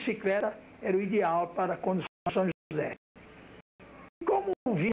bicicleta era o ideal para a condução a São José. E como vi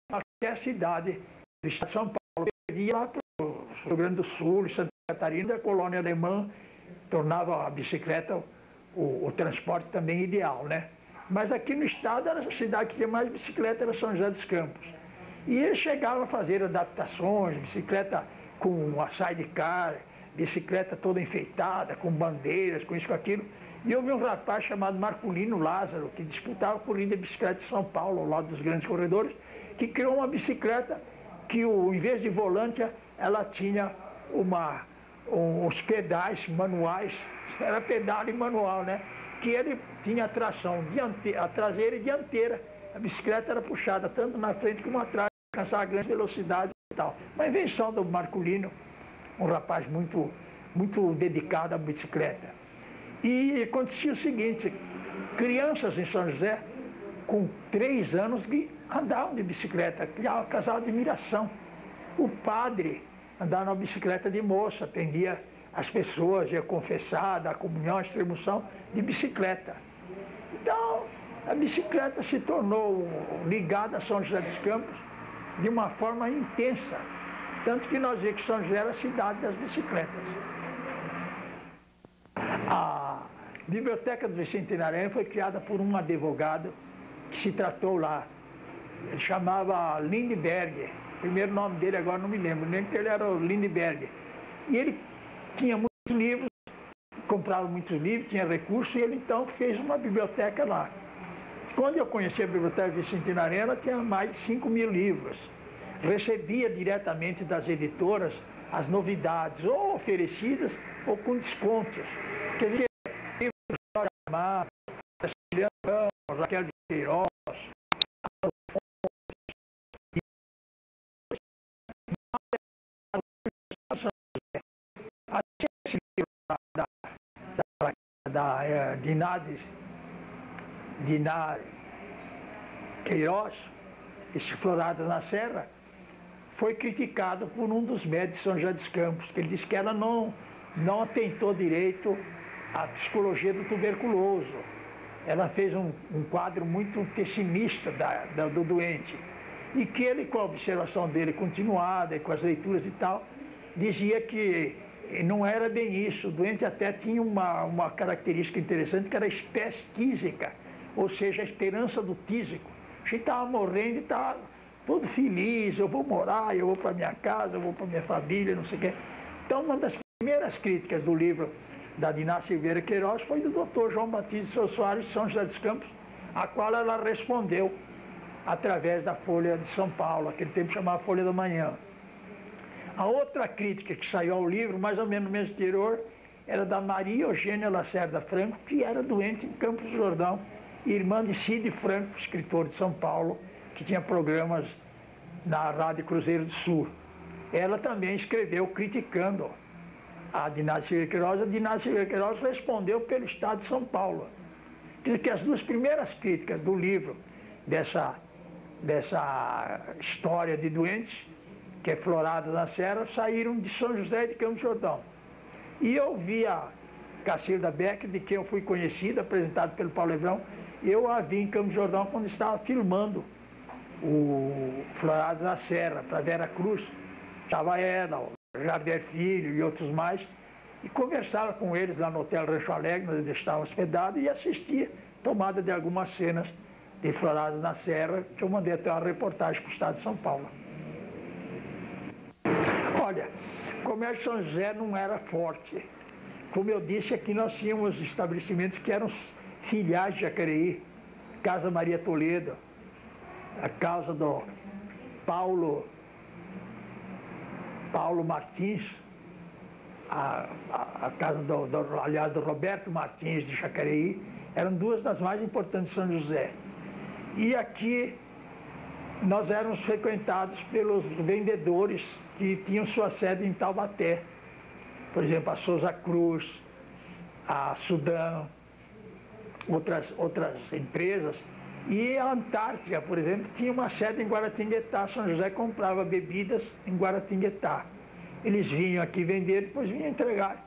qualquer cidade do estado de São Paulo, perdia lá para o Rio Grande do Sul, Santa Catarina, a colônia alemã, tornava a bicicleta o transporte também ideal, né? Mas aqui no estado, era a cidade que tinha mais bicicleta, era São José dos Campos. E eles chegavam a fazer adaptações, bicicleta com uma sidecar, bicicleta toda enfeitada, com bandeiras, com isso, com aquilo. E eu vi um rapaz chamado Marculino Lázaro, que disputava a corrida de bicicleta de São Paulo, ao lado dos grandes corredores, que criou uma bicicleta que, em vez de volante, ela tinha uns pedais manuais, era pedal e manual, né? Que ele tinha tração a traseira e dianteira. A bicicleta era puxada tanto na frente como atrás, para alcançar grande velocidade e tal. Uma invenção do Marculino, um rapaz muito, muito dedicado à bicicleta. E acontecia o seguinte, crianças em São José, com 3 anos, andavam de bicicleta, causava admiração. O padre andava numa bicicleta de moça, atendia as pessoas, ia confessar, dar comunhão, extremoção, de bicicleta. Então, a bicicleta se tornou ligada a São José dos Campos de uma forma intensa. Tanto que nós vemos que São José era a cidade das bicicletas. A Biblioteca do Bicentenário foi criada por um advogado que se tratou lá. Ele chamava Lindbergh. O primeiro nome dele agora não me lembro, nem que ele era o Lindbergh. E ele tinha muitos livros, comprava muitos livros, tinha recursos, e ele então fez uma biblioteca lá. Quando eu conheci a Biblioteca Bicentenária, ela tinha mais de 5.000 livros. Recebia diretamente das editoras as novidades, ou oferecidas ou com descontos. Quer dizer, livros de História Amada, Raquel de Queiroz, esse livro da Diná Queiroz, esse Floradas na Serra, foi criticado por um dos médicos de São José dos Campos, que ele disse que ela não atentou direito à psicologia do tuberculoso. Ela fez um quadro muito pessimista do doente. E que ele, com a observação dele continuada e com as leituras e tal, dizia que não era bem isso. O doente até tinha uma característica interessante, que era a espécie tísica, ou seja, a esperança do tísico. A gente estava morrendo e estava todo feliz, eu vou morar, eu vou para minha casa, eu vou para minha família, não sei o quê. Então, uma das primeiras críticas do livro da Diná Silveira Queiroz foi do Dr. João Batista de Sousa Soares, de São José dos Campos, a qual ela respondeu através da Folha de São Paulo, aquele tempo chamava Folha da Manhã. A outra crítica que saiu ao livro, mais ou menos no mês anterior, era da Maria Eugênia Lacerda Franco, que era doente em Campos do Jordão, irmã de Cid Franco, escritor de São Paulo, que tinha programas na Rádio Cruzeiro do Sul. Ela também escreveu criticando a Diná Silveira Queiroz. A Diná Silveira Queiroz respondeu pelo Estado de São Paulo. Diz que as duas primeiras críticas do livro dessa história de doentes, que é Floradas na Serra, saíram de São José de Campos do Jordão. E eu vi a Cacilda Beck, de quem eu fui conhecido, apresentado pelo Paulo Levrão. Eu a vi em Campos do Jordão quando estava filmando o Floradas na Serra, para Vera Cruz. Estava ela, o Javier Filho e outros mais, e conversava com eles lá no Hotel Rancho Alegre, onde eles estavam hospedados, e assistia tomada de algumas cenas de Florados na Serra, que eu mandei até uma reportagem para o estado de São Paulo. Olha, o comércio de São José não era forte. Como eu disse, aqui nós tínhamos estabelecimentos que eram filiais de Jacareí, Casa Maria Toledo, a casa do Paulo Martins, a casa aliás, do Roberto Martins de Jacareí, eram duas das mais importantes de São José. E aqui nós éramos frequentados pelos vendedores que tinham sua sede em Taubaté. Por exemplo, a Souza Cruz, a Sudão, outras empresas. E a Antártica, por exemplo, tinha uma sede em Guaratinguetá. São José comprava bebidas em Guaratinguetá. Eles vinham aqui vender, depois vinham entregar.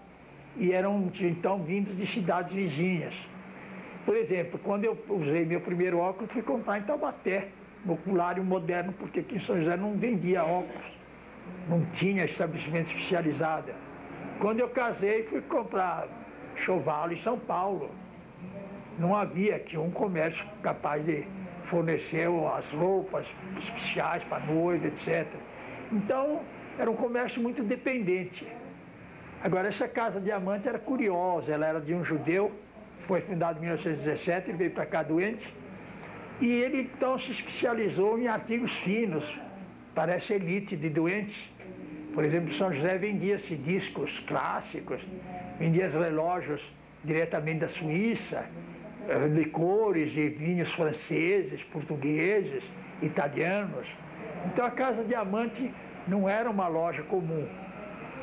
E eram, então, vindos de cidades vizinhas. Por exemplo, quando eu usei meu primeiro óculos, fui comprar em Taubaté, no oculário moderno, porque aqui em São José não vendia óculos, não tinha estabelecimento especializado. Quando eu casei, fui comprar chovalo em São Paulo. Não havia aqui um comércio capaz de fornecer as roupas especiais para noiva, etc. Então, era um comércio muito dependente. Agora, essa Casa Diamante era curiosa, ela era de um judeu, foi fundada em 1917, ele veio para cá doente, e ele então se especializou em artigos finos para essa elite de doentes. Por exemplo, São José vendia-se discos clássicos, vendia relógios diretamente da Suíça, licores e vinhos franceses, portugueses, italianos. Então a Casa Diamante não era uma loja comum.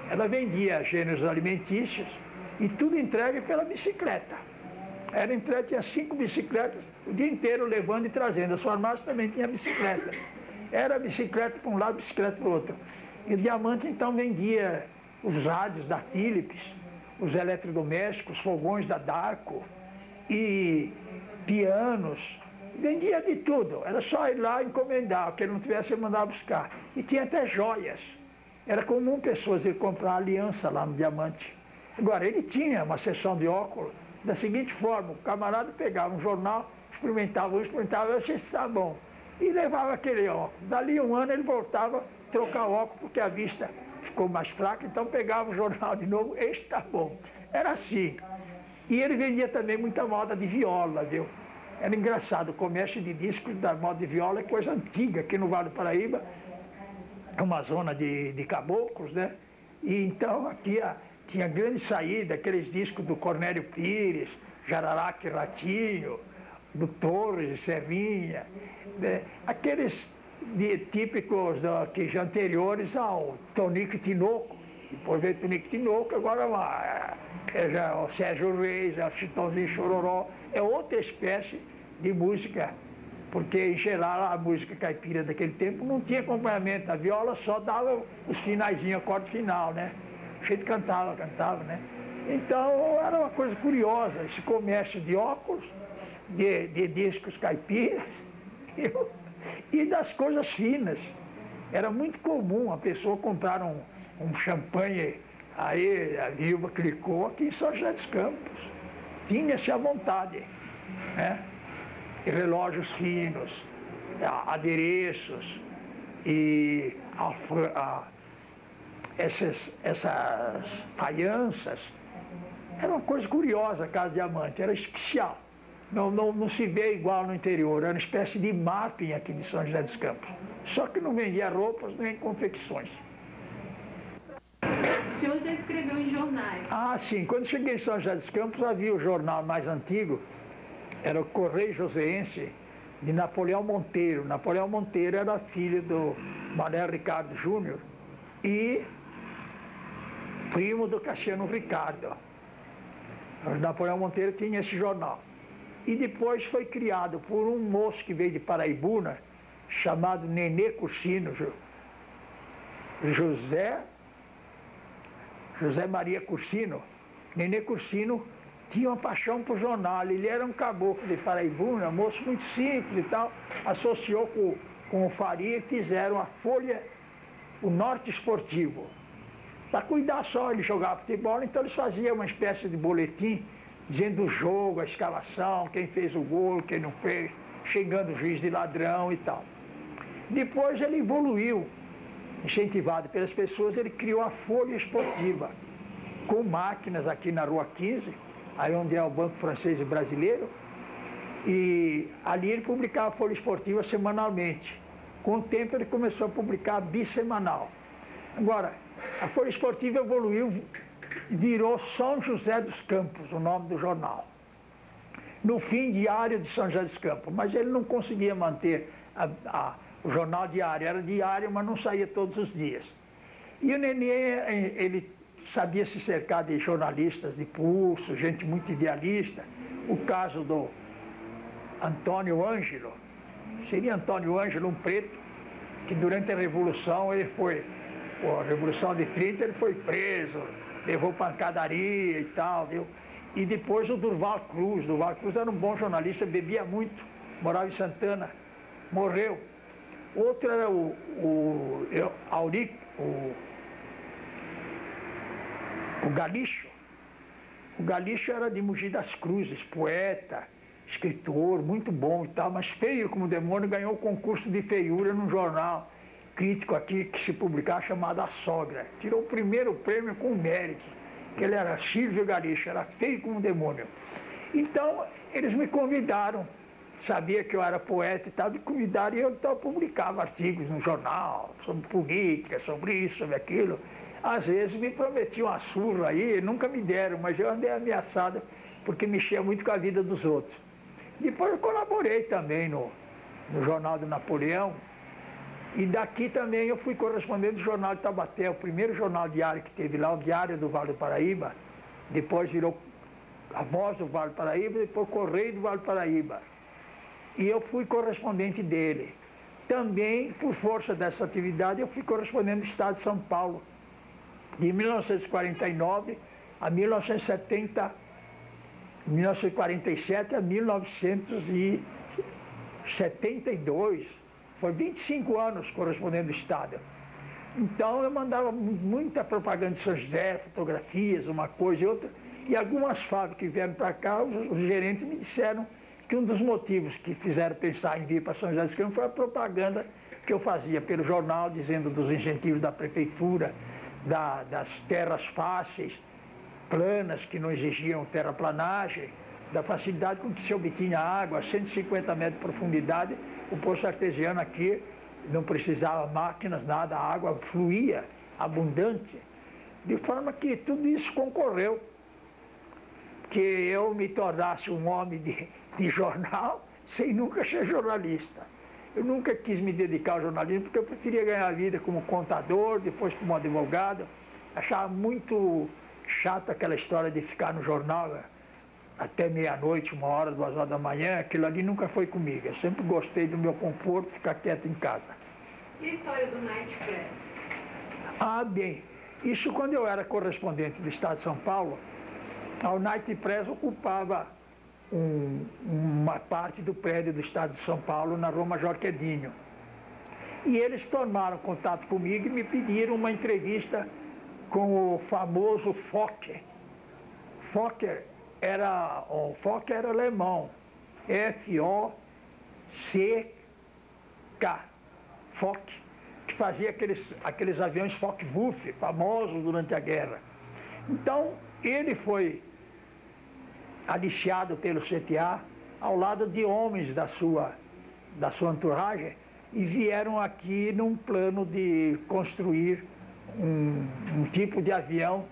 Ela vendia gêneros alimentícios e tudo entregue pela bicicleta. Era entregue, tinha 5 bicicletas o dia inteiro levando e trazendo. A farmácia também tinha bicicleta. Era bicicleta para um lado, bicicleta para o outro. E o Diamante então vendia os rádios da Philips, os eletrodomésticos, fogões da Darco e pianos. Vendia de tudo. Era só ir lá encomendar, o que ele não tivesse ele mandava buscar. E tinha até joias. Era comum pessoas ir comprar aliança lá no Diamante. Agora, ele tinha uma seção de óculos da seguinte forma: o camarada pegava um jornal, experimentava, achei que está bom, e levava aquele óculos. Dali um ano ele voltava a trocar o óculos porque a vista ficou mais fraca, então pegava o jornal de novo, este está bom. Era assim. E ele vendia também muita moda de viola, viu? Era engraçado, o comércio de discos da moda de viola é coisa antiga, aqui no Vale do Paraíba, é uma zona de caboclos, né? E então aqui tinha grande saída, aqueles discos do Cornélio Pires, Jararaca e Ratinho, do Torres e Serrinha, né? Aqueles típicos que já anteriores ao Tonico Tinoco. Depois veio Tonico Tinoco, agora já o Sérgio Reis, o Chitãozinho Chororó, é outra espécie de música, porque em geral a música caipira daquele tempo não tinha acompanhamento, a viola só dava os finaizinhos, acorde final, né? A gente cantava, né? Então era uma coisa curiosa, esse comércio de óculos, de discos caipiras e das coisas finas. Era muito comum a pessoa comprar um champanhe, aí a viúva clicou aqui em São José dos Campos. Tinha-se à vontade, né? E relógios finos, adereços e essas faianças. Era uma coisa curiosa a Casa Diamante, era especial. Não se vê igual no interior, era uma espécie de mapping aqui de São José dos Campos. Só que não vendia roupas nem confecções. O senhor já escreveu em jornais? Ah, sim. Quando cheguei em São José dos Campos, havia o jornal mais antigo, era o Correio Joseense, de Napoleão Monteiro. Napoleão Monteiro era filho do Manuel Ricardo Júnior e primo do Cassiano Ricardo. O Napoleão Monteiro tinha esse jornal. E depois foi criado por um moço que veio de Paraibuna, chamado Nenê Cursino, José Maria Cursino. Nenê Cursino tinha uma paixão por jornal. Ele era um caboclo de Paraibuna, um moço muito simples e tal. Associou com o Faria e fizeram a Folha, o Norte Esportivo. Para cuidar só, ele jogava futebol, então eles faziam uma espécie de boletim dizendo o jogo, a escalação, quem fez o gol, quem não fez, xingando o juiz de ladrão e tal. Depois ele evoluiu, incentivado pelas pessoas, ele criou a Folha Esportiva, com máquinas aqui na Rua 15, aí onde é o Banco Francês e Brasileiro, e ali ele publicava a Folha Esportiva semanalmente. Com o tempo ele começou a publicar bissemanal. Agora, a Folha Esportiva evoluiu, virou São José dos Campos, o nome do jornal. No fim, Diário de São José dos Campos, mas ele não conseguia manter o jornal diário, era diário, mas não saía todos os dias. E o Nenê, ele sabia se cercar de jornalistas de pulso, gente muito idealista. O caso do Antônio Ângelo, seria Antônio Ângelo, um preto, que durante a Revolução ele foi, a Revolução de 30 ele foi preso, levou pancadaria e tal, viu? E depois o Durval Cruz era um bom jornalista, bebia muito, morava em Santana, morreu. Outro era o Galixo. O Galixo era de Mogi das Cruzes, poeta, escritor, muito bom e tal, mas feio como demônio, ganhou o concurso de feiura num jornal crítico aqui que se publicava chamado A Sogra. Tirou o primeiro prêmio com mérito, que ele era Silvio Galixo, era feio como demônio. Então, eles me convidaram, sabia que eu era poeta e tal, me convidaram e eu então publicava artigos no jornal, sobre política, sobre isso, sobre aquilo. Às vezes me prometiam uma surra aí, nunca me deram, mas eu andei ameaçado porque mexia muito com a vida dos outros. Depois eu colaborei também no Jornal do Napoleão, e daqui também eu fui correspondente do Jornal de Taubaté, o primeiro jornal diário que teve lá, o Diário do Vale do Paraíba, depois virou a Voz do Vale do Paraíba, depois Correio do Vale do Paraíba. E eu fui correspondente dele. Também, por força dessa atividade, eu fui correspondente do Estado de São Paulo, de 1949 a 1947 a 1972. Foi 25 anos correspondendo do Estado. Então eu mandava muita propaganda de São José, fotografias, uma coisa e outra. E algumas fábricas que vieram para cá, os gerentes me disseram que um dos motivos que fizeram pensar em vir para São José dos Campos foi a propaganda que eu fazia pelo jornal, dizendo dos incentivos da prefeitura, das terras fáceis, planas, que não exigiam terraplanagem, da facilidade com que se obtinha água a 150 metros de profundidade. O poço artesiano aqui não precisava máquinas, nada, a água fluía abundante, de forma que tudo isso concorreu que eu me tornasse um homem de jornal sem nunca ser jornalista. Eu nunca quis me dedicar ao jornalismo porque eu preferia ganhar a vida como contador, depois como advogado. Achava muito chato aquela história de ficar no jornal até meia-noite, 1h, 2h da manhã. Aquilo ali nunca foi comigo. Eu sempre gostei do meu conforto, ficar quieto em casa. E a história do Night Press? Ah, bem, isso quando eu era correspondente do Estado de São Paulo, a Night Press ocupava uma parte do prédio do Estado de São Paulo, na Rua Major Quedinho. E eles tomaram contato comigo e me pediram uma entrevista com o famoso Fokker. Fokker era alemão, F-O-C-K, Fokker, que fazia aqueles aviões Focke-Wulf, famosos durante a guerra. Então, ele foi aliciado pelo CTA ao lado de homens da sua entourage e vieram aqui num plano de construir um tipo de avião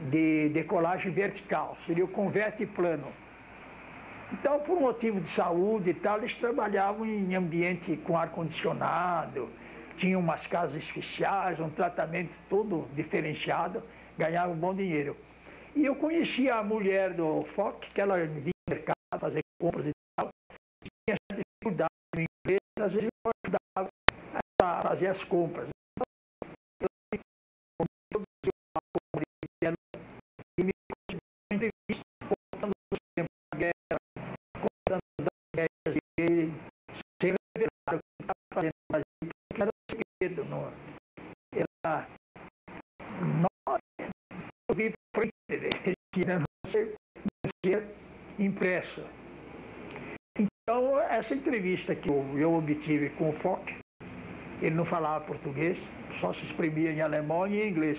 de decolagem vertical, seria o converte plano. Então, por motivo de saúde e tal, eles trabalhavam em ambiente com ar-condicionado, tinham umas casas especiais, um tratamento todo diferenciado, ganhavam bom dinheiro. E eu conhecia a mulher do Fokker, que ela vinha no mercado fazer compras e tal, tinha essa dificuldade no inglês, às vezes eu ajudava a fazer as compras. E me entrevista contando o tempo da guerra, contando das guerras, e sem revelar o que estava fazendo no Brasil, porque era segredo. Eu vi para não ser impresso. Então, essa entrevista que eu obtive com o Fock, ele não falava português, só se exprimia em alemão e em inglês.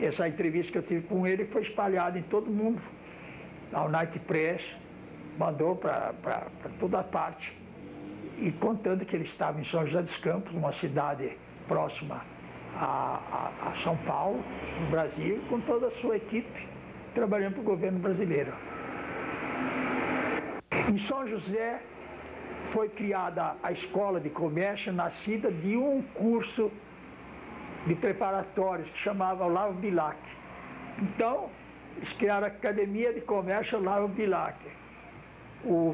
Essa entrevista que eu tive com ele foi espalhada em todo mundo. A Night Press mandou para toda parte, e contando que ele estava em São José dos Campos, uma cidade próxima a São Paulo, no Brasil, com toda a sua equipe, trabalhando para o governo brasileiro. Em São José foi criada a Escola de Comércio, nascida de um curso de preparatórios que chamava Olavo Bilac. Então, eles criaram a Academia de Comércio Olavo Bilac. O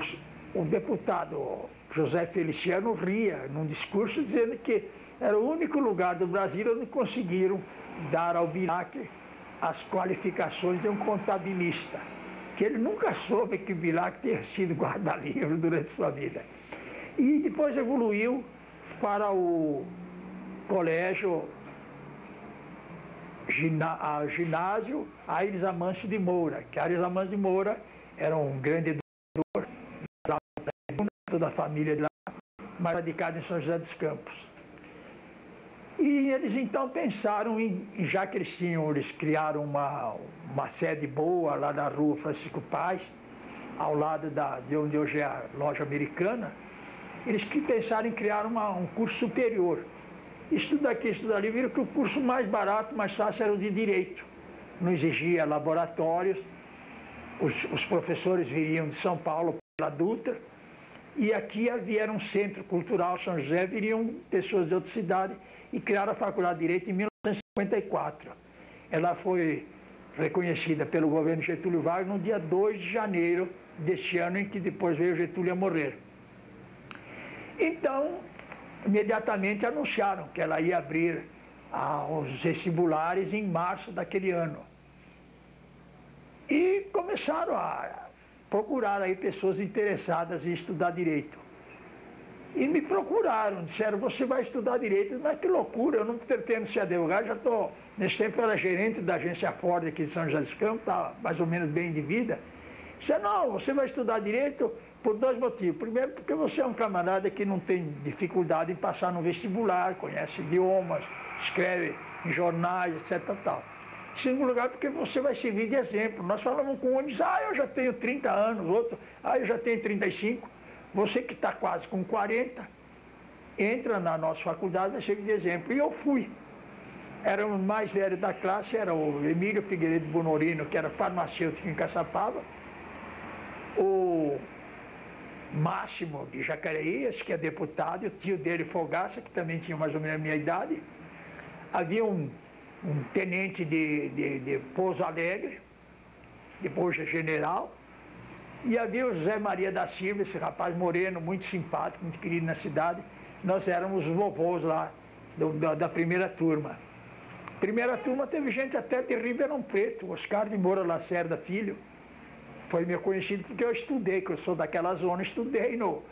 deputado José Feliciano ria num discurso dizendo que era o único lugar do Brasil onde conseguiram dar ao Bilac as qualificações de um contabilista, que ele nunca soube que Bilac tinha sido guarda-livro durante sua vida. E depois evoluiu para o colégio ginásio Aires Amâncio de Moura, que Aires Amâncio de Moura era um grande educador da família de lá, mas radicado em São José dos Campos. E eles então pensaram já que eles criaram uma sede boa lá na rua Francisco Paz, ao lado de onde hoje é a loja americana, eles pensaram em criar um curso superior. Estuda aqui, estuda ali, viram que o curso mais barato, mais fácil era o de Direito. Não exigia laboratórios, os professores viriam de São Paulo pela Dutra, e aqui havia um centro cultural, São José, viriam pessoas de outra cidade e criaram a Faculdade de Direito em 1954. Ela foi reconhecida pelo governo Getúlio Vargas no dia 2 de janeiro deste ano, em que depois veio Getúlio a morrer. Então, imediatamente anunciaram que ela ia abrir os vestibulares em março daquele ano. E começaram a procurar aí pessoas interessadas em estudar Direito. E me procuraram, disseram, você vai estudar Direito? Mas que loucura, eu não pretendo ser advogado, já estou, nesse tempo eu era gerente da agência Ford aqui de São José dos Campos, estava mais ou menos bem de vida. Disseram, não, você vai estudar Direito por dois motivos. Primeiro, porque você é um camarada que não tem dificuldade em passar no vestibular, conhece idiomas, escreve em jornais, etc. Tal. Em segundo lugar, porque você vai servir de exemplo. Nós falamos com um, diz, eu já tenho 30 anos, outro, eu já tenho 35. Você que está quase com 40, entra na nossa faculdade, vai servir de exemplo. E eu fui. Era o mais velho da classe, era o Emílio Figueiredo Bonorino, que era farmacêutico em Caçapava, o Máximo de Jacareí, que é deputado, e o tio dele, Fogaça, que também tinha mais ou menos a minha idade. Havia um tenente de Pouso Alegre, depois general, e havia o José Maria da Silva, esse rapaz moreno, muito simpático, muito querido na cidade. Nós éramos os vovôs lá da primeira turma. Primeira turma teve gente até de Ribeirão Preto, Oscar de Moura Lacerda Filho, foi meu conhecido porque eu estudei, que eu sou daquela zona, estudei no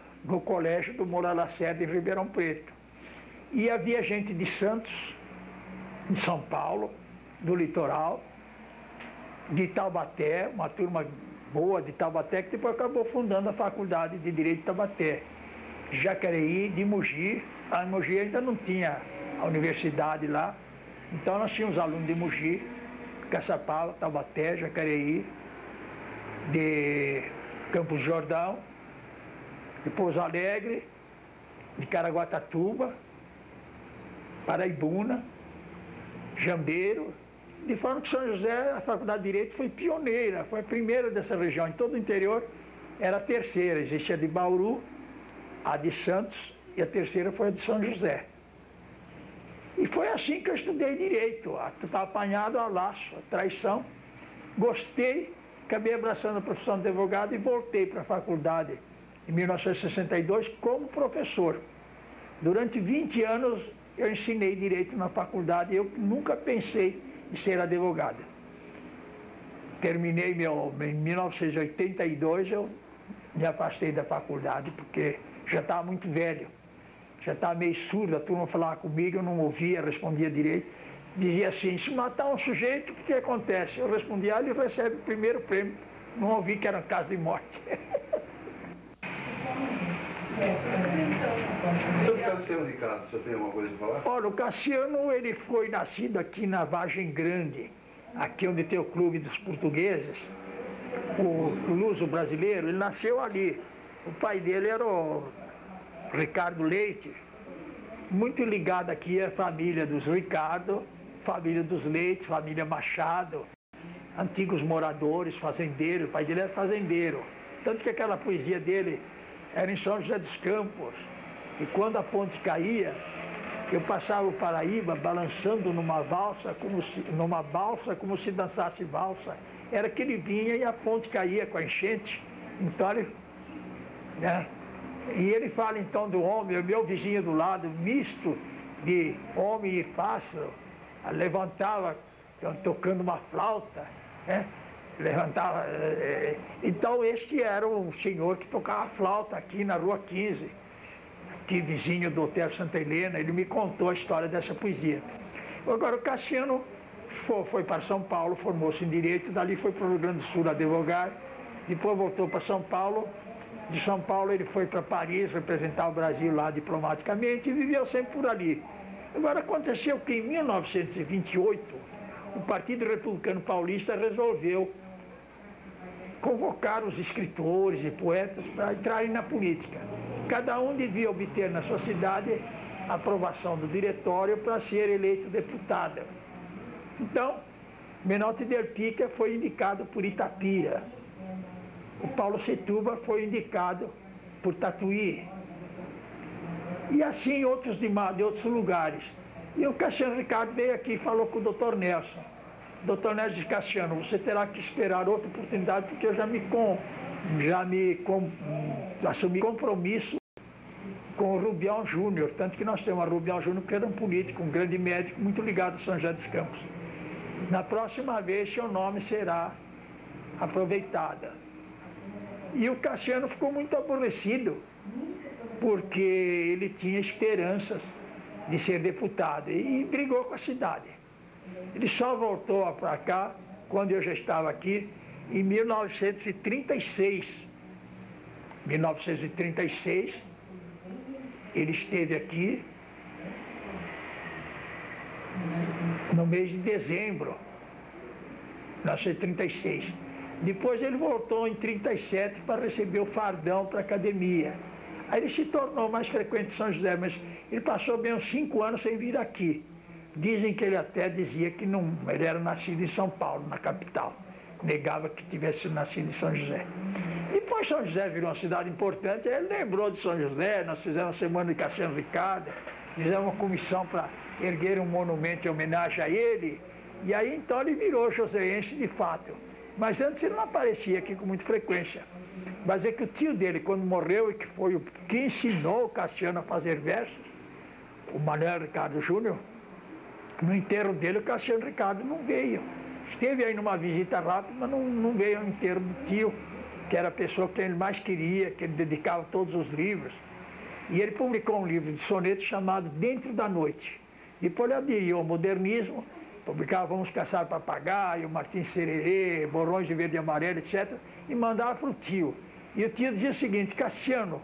colégio do Moura Lacerda em Ribeirão Preto. E havia gente de Santos, de São Paulo, do litoral, de Taubaté, uma turma boa de Taubaté, que depois acabou fundando a Faculdade de Direito de Taubaté. Jacareí, de Mogi, a Mogi ainda não tinha a universidade lá, então nós tínhamos alunos de Mogi, Caçapava, Taubaté, Jacareí, de Campos do Jordão, de Pouso Alegre, de Caraguatatuba, Paraibuna, Jambeiro, de forma que São José, a Faculdade de Direito foi pioneira, foi a primeira dessa região. Em todo o interior era a terceira, existia a de Bauru, a de Santos e a terceira foi a de São José. E foi assim que eu estudei Direito, estava apanhado a laço, a traição. Gostei, acabei abraçando a profissão de advogado e voltei para a faculdade em 1962 como professor. Durante 20 anos eu ensinei Direito na faculdade e eu nunca pensei em ser advogado. Terminei em 1982, eu me afastei da faculdade porque já estava muito velho, já estava meio surdo, a turma falava comigo, eu não ouvia, respondia direito. Dizia assim, se matar um sujeito, o que acontece? Eu respondia, ele recebe o primeiro prêmio. Não ouvi que era um caso de morte. Sobre o Cassiano Ricardo, você tem alguma coisa para falar? Olha, o Cassiano, ele foi nascido aqui na Vargem Grande, aqui onde tem o Clube dos Portugueses, o Luso brasileiro, ele nasceu ali. O pai dele era o Ricardo Leite, muito ligado aqui à família dos Ricardo, família dos Leite, família Machado, antigos moradores, fazendeiros, o pai dele era fazendeiro. Tanto que aquela poesia dele era em São José dos Campos. E quando a ponte caía, eu passava o Paraíba balançando numa balsa como se dançasse valsa. Era que ele vinha e a ponte caía com a enchente. Então ele, né? E ele fala então do homem, o meu vizinho do lado, misto de homem e pássaro, levantava tocando uma flauta, né? Levantava. Então este era um senhor que tocava flauta aqui na Rua 15, aqui vizinho do Hotel Santa Helena. Ele me contou a história dessa poesia. Agora o Cassiano foi para São Paulo, formou-se em Direito, dali foi para o Rio Grande do Sul advogar, depois voltou para São Paulo. De São Paulo ele foi para Paris representar o Brasil lá diplomaticamente e viveu sempre por ali. Agora aconteceu que em 1928 o Partido Republicano Paulista resolveu convocar os escritores e poetas para entrarem na política. Cada um devia obter na sua cidade a aprovação do diretório para ser eleito deputado. Então, Menotti Del Pica foi indicado por Itapira. O Paulo Setúbal foi indicado por Tatuí. E assim outros de outros lugares. E o Cassiano Ricardo veio aqui e falou com o Dr. Nelson. O Dr. Nelson disse: Cassiano, você terá que esperar outra oportunidade, porque eu assumi compromisso com o Rubião Júnior. Tanto que nós temos a Rubião Júnior, que era um político, um grande médico, muito ligado a São José dos Campos. Na próxima vez, seu nome será aproveitado. E o Cassiano ficou muito aborrecido, porque ele tinha esperanças de ser deputado e brigou com a cidade. Ele só voltou para cá, quando eu já estava aqui, em 1936. 1936, ele esteve aqui no mês de dezembro, 1936. Depois ele voltou em 1937 para receber o fardão para a academia. Aí ele se tornou mais frequente em São José, mas ele passou bem uns 5 anos sem vir aqui. Dizem que ele até dizia que não, ele era nascido em São Paulo, na capital. Negava que tivesse nascido em São José. Depois São José virou uma cidade importante, ele lembrou de São José, nós fizemos a Semana de Cassiano Ricardo, fizemos uma comissão para erguer um monumento em homenagem a ele, e aí então ele virou joseense de fato. Mas antes ele não aparecia aqui com muita frequência. Mas é que o tio dele, quando morreu, e que foi o que ensinou o Cassiano a fazer versos, o Manuel Ricardo Júnior, no enterro dele o Cassiano Ricardo não veio. Esteve aí numa visita rápida, mas não veio ao enterro do tio, que era a pessoa que ele mais queria, que ele dedicava todos os livros. E ele publicou um livro de sonetos chamado Dentro da Noite. Depois ele aderiu ao modernismo, publicava Vamos Caçar Papagaio, Martins Sererê, Borrões de Verde e Amarelo, etc. E mandava para o tio. E o tio dizia o seguinte: Cassiano,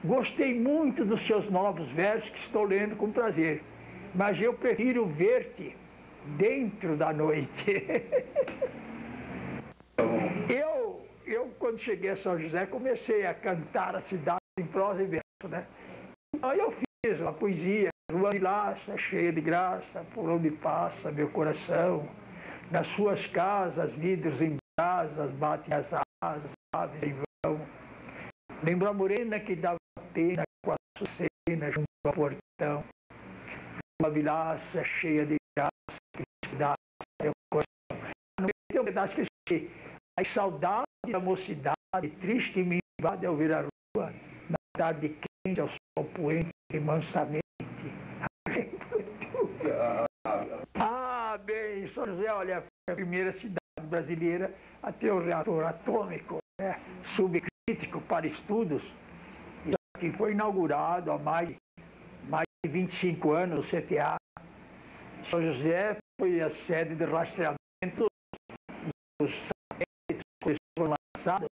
gostei muito dos seus novos versos que estou lendo com prazer, mas eu prefiro ver-te dentro da noite. Eu, quando cheguei a São José, comecei a cantar a cidade em prosa e verso, né? Aí eu fiz uma poesia: Rua Vilaça, cheia de graça, por onde passa meu coração, nas suas casas, vidros em brasas, batem as asas, aves em vão. Lembro a morena que dava pena com a açucena junto ao portão. Rua Vilaça, cheia de graça, que dá meu coração. No meio tem um pedaço que eu esqueci: a saudade da mocidade, triste me invade ao ver a rua, na tarde quente, ao sol poente, mansamente. Ah, bem, São José, olha, foi a primeira cidade brasileira a ter um reator atômico, né, subcrítico para estudos. Isso aqui foi inaugurado há mais de 25 anos, o CTA. São José foi a sede de rastreamento dos satélites que foram lançados,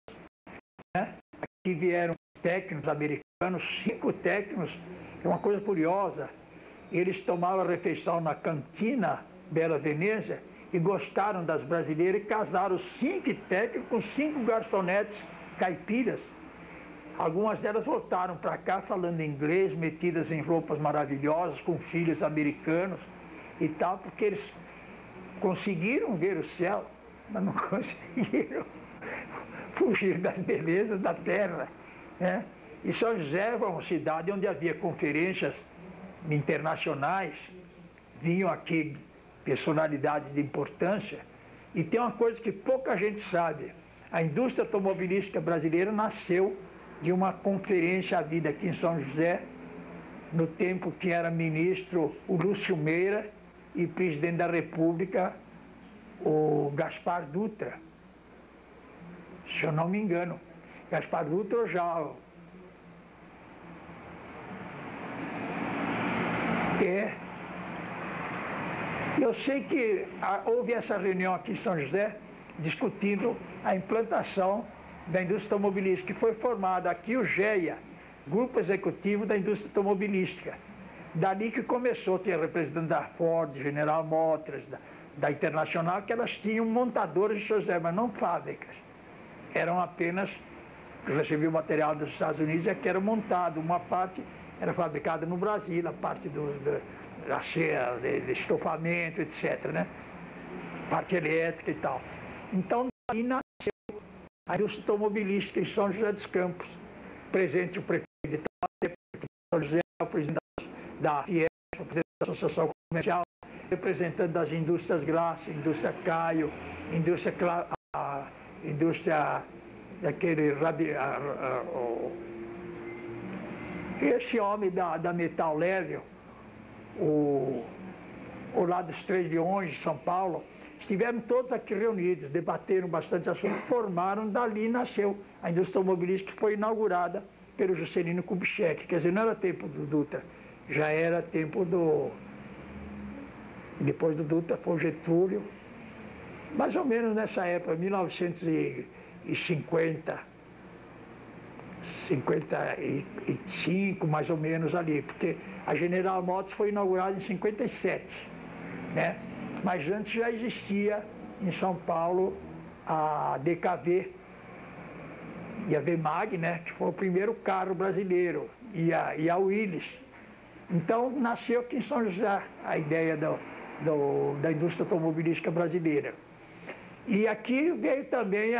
né? Aqui vieram técnicos americanos 5 técnicos, é uma coisa curiosa. Eles tomavam a refeição na cantina Bela Veneza e gostaram das brasileiras e casaram 5 técnicos com 5 garçonetes caipiras. Algumas delas voltaram para cá falando inglês, metidas em roupas maravilhosas, com filhos americanos e tal, porque eles conseguiram ver o céu, mas não conseguiram fugir das belezas da terra, né? E São José era uma cidade onde havia conferências internacionais, vinham aqui personalidades de importância, e tem uma coisa que pouca gente sabe: a indústria automobilística brasileira nasceu de uma conferência havida aqui em São José, no tempo que era ministro o Lúcio Meira e presidente da República o Gaspar Dutra, se eu não me engano. Gaspar Dutra já eu sei que houve essa reunião aqui em São José discutindo a implantação da indústria automobilística, que foi formada aqui o GEA, Grupo Executivo da Indústria Automobilística. Dali que começou a ter representantes da Ford, General Motors, da Internacional, que elas tinham montadoras de São José, mas não fábricas. Eram apenas, recebiam material dos Estados Unidos e aqui era montado. Uma parte era fabricada no Brasil, a parte da cera, de estofamento, etc., né? Parte elétrica e tal. Então, daí nasceu a indústria automobilística em São José dos Campos. Presente o prefeito de São José, o presidente da FIES, o presidente da Associação Comercial, representante das indústrias Glace, indústria Caio, indústria daquele esse homem da Metal Leve, o lá dos Três Leões de São Paulo, estiveram todos aqui reunidos, debateram bastante assuntos, formaram, dali nasceu a indústria automobilística, que foi inaugurada pelo Juscelino Kubitschek. Quer dizer, não era tempo do Dutra, já era tempo depois do Dutra foi o Getúlio, mais ou menos nessa época, 55, mais ou menos ali, porque a General Motors foi inaugurada em 57, né? Mas antes já existia em São Paulo a DKV e a VMAG, né? Que foi o primeiro carro brasileiro, e a Willys. Então nasceu aqui em São José a ideia da indústria automobilística brasileira. E aqui veio também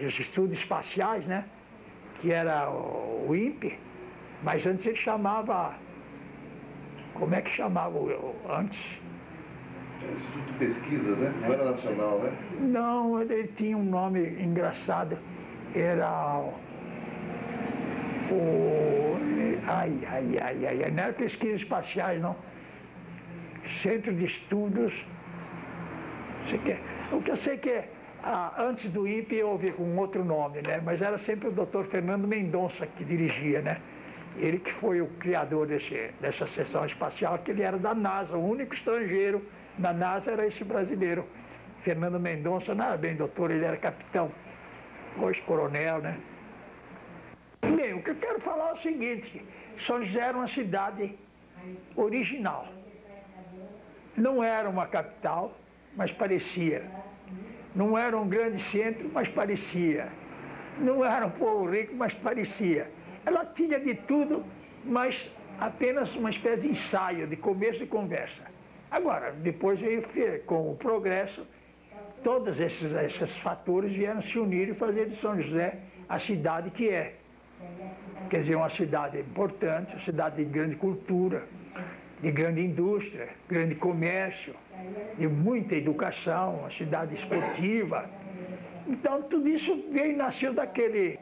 os estudos espaciais, né? Que era o INPE, mas antes ele chamava, como é que chamava antes? Instituto de Pesquisa, né? Não era nacional, né? Não, ele tinha um nome engraçado, era não era Pesquisas Espaciais, não. Centro de Estudos, o que eu sei que antes do INPE houve um outro nome, né? Mas era sempre o Dr. Fernando Mendonça que dirigia, né? Ele que foi o criador dessa seção espacial, que ele era da NASA, o único estrangeiro na NASA era esse brasileiro. Fernando Mendonça, não era bem doutor, ele era capitão, hoje coronel, né? Bem, o que eu quero falar é o seguinte: São José era uma cidade original. Não era uma capital, mas parecia. Não era um grande centro, mas parecia. Não era um povo rico, mas parecia. Ela tinha de tudo, mas apenas uma espécie de ensaio, de começo de conversa. Agora, depois veio, com o progresso, todos esses fatores vieram se unir e fazer de São José a cidade que é. Quer dizer, uma cidade importante, uma cidade de grande cultura, de grande indústria, grande comércio, de muita educação, uma cidade esportiva. Então, tudo isso veio e nasceu daquele